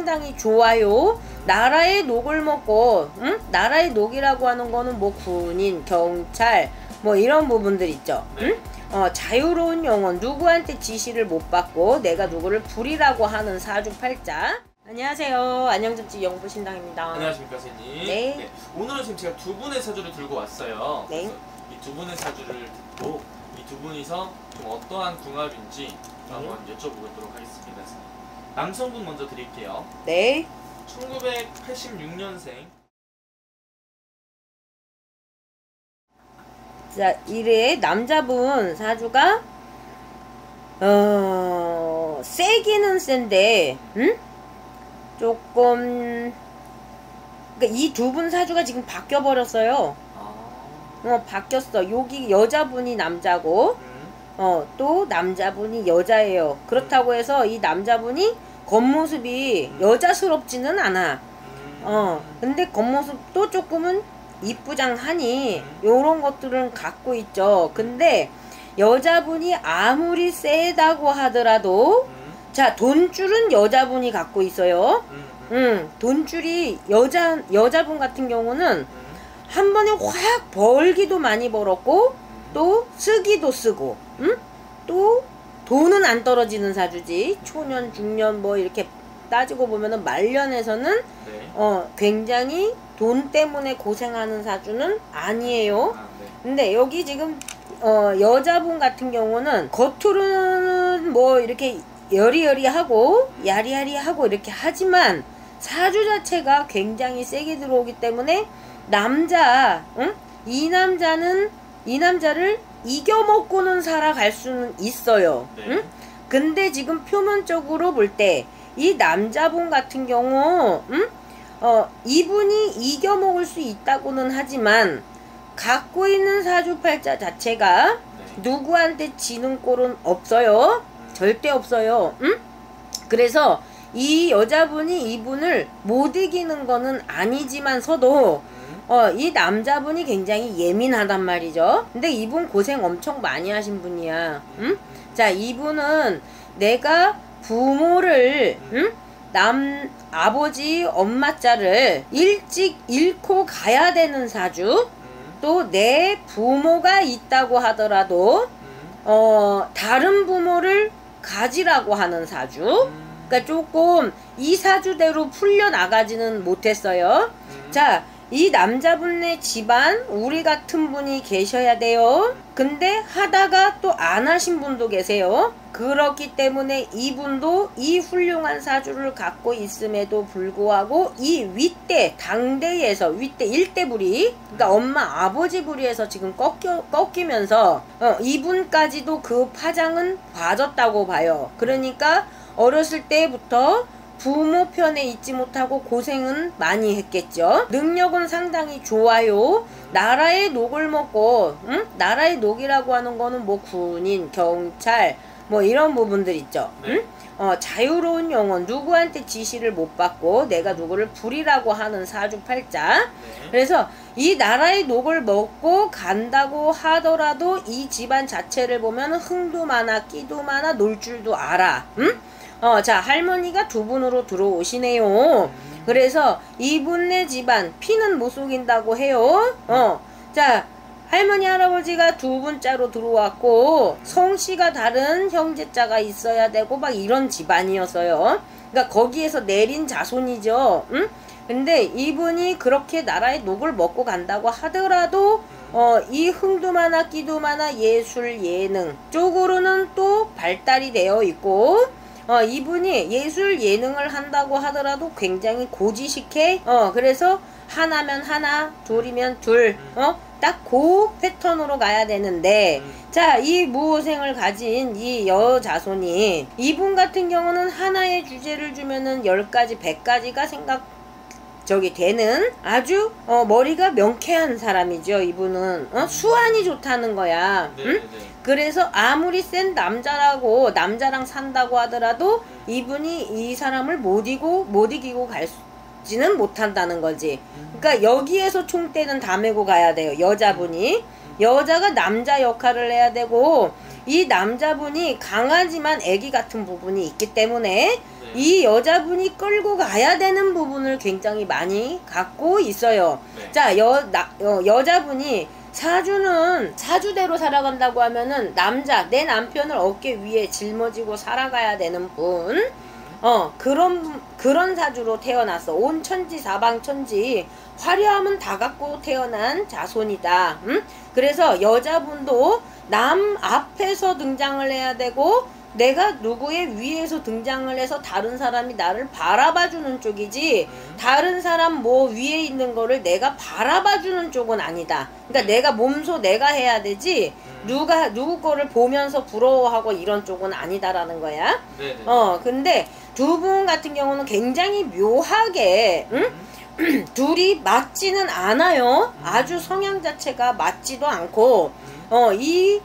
상당히 좋아요. 나라의 녹을 먹고, 응? 나라의 녹이라고 하는 거는 뭐 군인, 경찰, 뭐 이런 부분들 있죠. 응? 자유로운 영혼, 누구한테 지시를 못 받고 내가 누구를 부리라고 하는 사주팔자. 안녕하세요. 안녕접지 영부신당입니다. 안녕하십니까 선생님. 네. 오늘은 지금 제가 두 분의 사주를 들고 왔어요. 네. 그래서 이 두 분의 사주를 듣고 이 두 분이서 좀 어떠한 궁합인지 한번 여쭤보도록 하겠습니다. 남성분 먼저 드릴게요. 네. 1986년생. 자, 1회 남자분 사주가 세기는 센데, 응? 조금, 그러니까 이 두 분 사주가 지금 바뀌어 버렸어요. 바뀌었어. 여기 여자분이 남자고, 또 남자분이 여자예요. 그렇다고 해서 이 남자분이 겉모습이 여자스럽지는 않아. 근데 겉모습도 조금은 이쁘장하니 요런 것들은 갖고 있죠. 근데 여자분이 아무리 세다고 하더라도 자, 돈줄은 여자분이 갖고 있어요. 돈줄이 여자분 같은 경우는 한 번에 확 벌기도 많이 벌었고 또 쓰기도 쓰고 또 돈은 안 떨어지는 사주지. 초년 중년 뭐 이렇게 따지고 보면은 말년에서는 네. 굉장히 돈 때문에 고생하는 사주는 아니에요. 네. 근데 여기 지금 여자분 같은 경우는 겉으로는 뭐 이렇게 여리여리하고 야리야리하고 이렇게 하지만 사주 자체가 굉장히 세게 들어오기 때문에 이 남자를 이겨먹고는 살아갈 수는 있어요. 네. 근데 지금 표면적으로 볼 때 이 남자분 같은 경우 이분이 이겨먹을 수 있다고는 하지만 갖고 있는 사주팔자 자체가 누구한테 지는 꼴은 없어요. 절대 없어요. 그래서 이 여자분이 이분을 못 이기는 거는 아니지만서도 이 남자분이 굉장히 예민하단 말이죠. 근데 이분 고생 엄청 많이 하신 분이야. 자, 이분은 내가 부모를 아버지 엄마 자를 일찍 잃고 가야 되는 사주, 또 내 부모가 있다고 하더라도 다른 부모를 가지라고 하는 사주. 그러니까 조금 이 사주대로 풀려나가지는 못했어요. 자, 이 남자분의 집안 우리 같은 분이 계셔야 돼요. 근데 하다가 또 안 하신 분도 계세요. 그렇기 때문에 이분도 이 훌륭한 사주를 갖고 있음에도 불구하고 이 윗대 당대에서 윗대 일대불이, 그러니까 엄마 아버지 불이에서 지금 꺾이면서 이분까지도 그 파장은 봐졌다고 봐요. 그러니까 어렸을 때부터 부모 편에 있지 못하고 고생은 많이 했겠죠. 능력은 상당히 좋아요. 나라의 녹을 먹고, 나라의 녹이라고 하는 거는 뭐 군인, 경찰, 뭐 이런 부분들 있죠. 네. 자유로운 영혼, 누구한테 지시를 못 받고 내가 누구를 부리라고 하는 사주팔자. 네. 그래서 이 나라의 녹을 먹고 간다고 하더라도 이 집안 자체를 보면 흥도 많아, 끼도 많아, 놀 줄도 알아. 자, 할머니가 두 분으로 들어오시네요. 그래서 이분네 집안 피는 못 속인다고 해요. 자, 할머니 할아버지가 두 분자로 들어왔고 성씨가 다른 형제자가 있어야 되고 막 이런 집안이었어요. 그러니까 거기에서 내린 자손이죠. 근데 이분이 그렇게 나라의 녹을 먹고 간다고 하더라도 이 흥도 많아 끼도 많아 예술 예능 쪽으로는 또 발달이 되어 있고, 이분이 예술 예능을 한다고 하더라도 굉장히 고지식해. 그래서 하나면 하나, 둘이면 둘, 딱 그 패턴으로 가야 되는데, 자, 이 무호생을 가진 이 여자손이 이분 같은 경우는 하나의 주제를 주면은 10가지, 100가지가 되는 아주 머리가 명쾌한 사람이죠. 이분은 수완이 좋다는 거야. 응? 그래서 아무리 센 남자랑 산다고 하더라도 이분이 이 사람을 못 이기고 갈지는 못한다는 거지. 그러니까 여기에서 총대는 다 메고 가야 돼요. 여자가 남자 역할을 해야 되고, 이 남자분이 강하지만 애기 같은 부분이 있기 때문에 네. 이 여자분이 끌고 가야 되는 부분을 굉장히 많이 갖고 있어요. 네. 자, 여자분이 사주는 사주대로 살아간다고 하면은 내 남편을 어깨 위에 짊어지고 살아가야 되는 분. 그런 사주로 태어났어. 온 천지 사방천지 화려함은 다 갖고 태어난 자손이다. 그래서 여자분도 남 앞에서 등장을 해야 되고 내가 누구의 위에서 등장을 해서 다른 사람이 나를 바라봐주는 쪽이지 다른 사람 뭐 위에 있는 거를 내가 바라봐주는 쪽은 아니다. 그러니까 내가 몸소 내가 해야 되지 누구 거를 보면서 부러워하고 이런 쪽은 아니다라는 거야. 네네. 근데 두 분 같은 경우는 굉장히 묘하게 둘이 맞지는 않아요. 아주 성향 자체가 맞지도 않고 이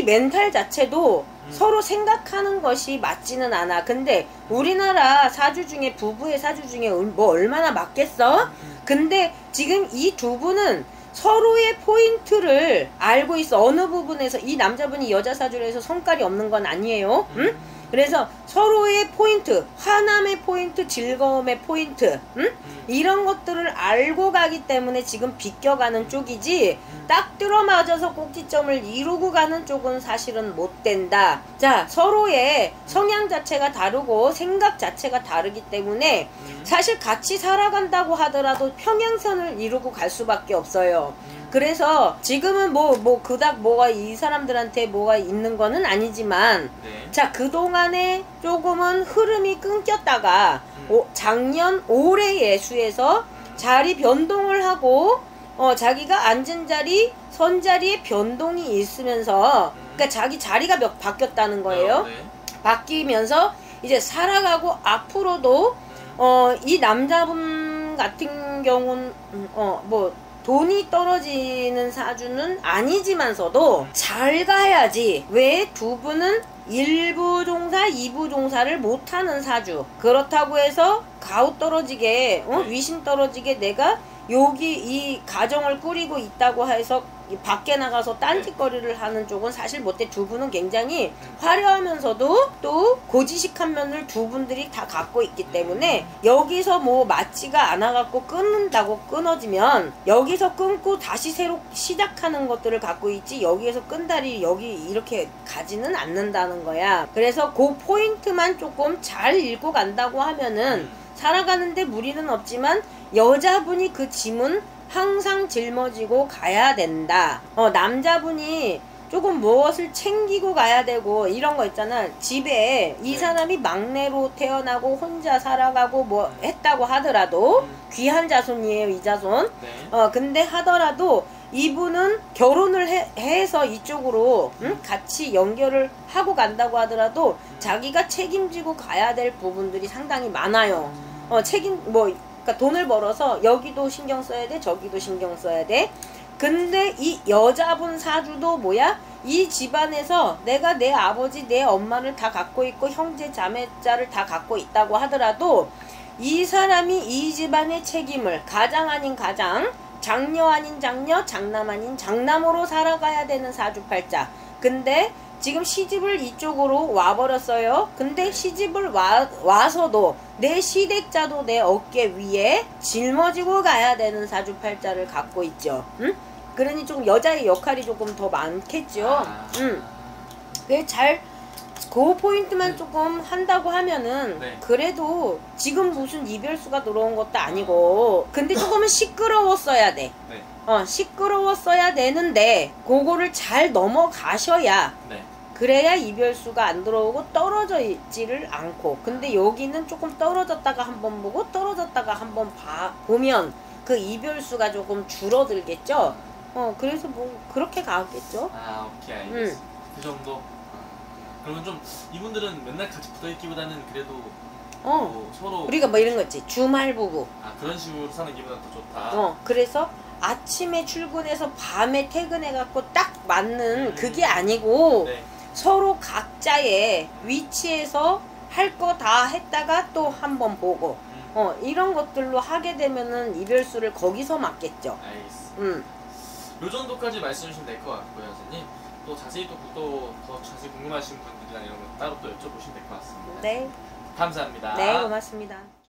멘탈 자체도 서로 생각하는 것이 맞지는 않아. 근데 우리나라 사주 중에 부부의 사주 중에 뭐 얼마나 맞겠어? 근데 지금 이 두 분은 서로의 포인트를 알고 있어. 어느 부분에서 이 남자분이 여자 사주를 해서 성깔이 없는 건 아니에요. 그래서 서로의 포인트, 화남의 포인트, 즐거움의 포인트, 이런 것들을 알고 가기 때문에 지금 비껴가는 쪽이지 딱 들어맞아서 꼭지점을 이루고 가는 쪽은 사실은 못 된다. 자, 서로의 성향 자체가 다르고 생각 자체가 다르기 때문에 사실 같이 살아간다고 하더라도 평행선을 이루고 갈 수밖에 없어요. 그래서 지금은 그닥 뭐가 이 사람들한테 뭐가 있는 거는 아니지만 네. 자, 그동안에 조금은 흐름이 끊겼다가 작년 올해 예수에서 자리 변동을 하고 자기가 앉은 자리 선자리에 변동이 있으면서 그러니까 자기 자리가 바뀌었다는 거예요. 네. 바뀌면서 이제 살아가고 앞으로도 이 남자분 같은 경우는 돈이 떨어지는 사주는 아니지만서도 잘 가야지. 왜 두 분은 1부 종사, 2부 종사를 못하는 사주. 그렇다고 해서 가우 떨어지게, 위신 떨어지게 내가 여기 이 가정을 꾸리고 있다고 해서 밖에 나가서 딴짓거리를 하는 쪽은 사실 못돼. 두 분은 굉장히 화려하면서도 또 고지식한 면을 두 분들이 다 갖고 있기 때문에 여기서 뭐 맞지가 않아갖고 끊는다고 끊어지면 여기서 끊고 다시 새로 시작하는 것들을 갖고 있지 여기에서 끈다리 여기 이렇게 가지는 않는다는 거야. 그래서 그 포인트만 조금 잘 읽고 간다고 하면은 살아가는데 무리는 없지만 여자분이 그 짐은 항상 짊어지고 가야 된다. 남자분이 조금 무엇을 챙기고 가야 되고 이런 거 있잖아. 집에 이 사람이 막내로 태어나고 혼자 살아가고 뭐 했다고 하더라도 귀한 자손이에요, 이 자손. 네. 근데 하더라도 이분은 결혼을 해서 이쪽으로 같이 연결을 하고 간다고 하더라도 자기가 책임지고 가야 될 부분들이 상당히 많아요. 그러니까 돈을 벌어서 여기도 신경 써야 돼, 저기도 신경 써야 돼. 근데 이 여자분 사주도 이 집안에서 내가 내 아버지, 내 엄마를 다 갖고 있고 형제 자매자를 다 갖고 있다고 하더라도 이 사람이 이 집안의 책임을 가장 아닌 가장, 장녀 아닌 장녀, 장남 아닌 장남으로 살아가야 되는 사주팔자. 근데 지금 시집을 이쪽으로 와버렸어요. 근데 시집을 와서도 내 시댁자도 내 어깨 위에 짊어지고 가야 되는 사주팔자를 갖고 있죠. 그러니 좀 여자의 역할이 조금 더 많겠죠. 그 포인트만 조금 한다고 하면은 그래도 지금 무슨 이별수가 들어온 것도 아니고 근데 조금은 시끄러웠어야 돼. 시끄러웠어야 되는데 그거를 잘 넘어가셔야 그래야 이별수가 안 들어오고 떨어져 있지를 않고. 근데 여기는 조금 떨어졌다가 한번 보고 떨어졌다가 한번 보면 그 이별수가 조금 줄어들겠죠. 그래서 뭐 그렇게 가겠죠. 오케이, 알겠어. 그 정도. 그러면 좀 이분들은 맨날 같이 붙어있기보다는 그래도 뭐 서로 우리가 뭐 이런 거 있지, 주말 부부. 그런 식으로 사는 기분은 더 좋다. 그래서 아침에 출근해서 밤에 퇴근해갖고 딱 맞는 그게 아니고 서로 각자의 위치에서 할 거 다 했다가 또 한번 보고 이런 것들로 하게 되면은 이별수를 거기서 맞겠죠. 알겠습니다. 요 정도까지 말씀해 주시면 될 것 같고요, 선생님. 또 자세히 더 자세히 궁금하신 분들이나 이런 거 따로 또 여쭤보시면 될 것 같습니다. 네. 감사합니다. 네, 고맙습니다.